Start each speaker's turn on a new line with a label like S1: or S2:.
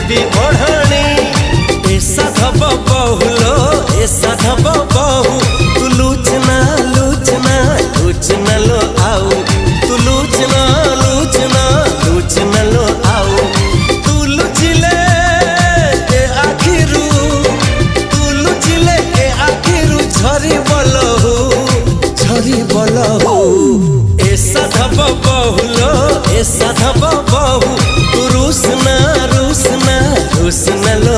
S1: देवी ओढ़ाणी ए साधव बहुलो ए साधव बहु तू लूचना लूचना लूचना लो आओ तू लूचना लूचना लूचना लो आओ तू लुचिले के आखिरू तू लुचिले के आखिरू झरी बोलहु ए साधव बहुलो ए साधव बहु तू रूसना रूसना रूसना लो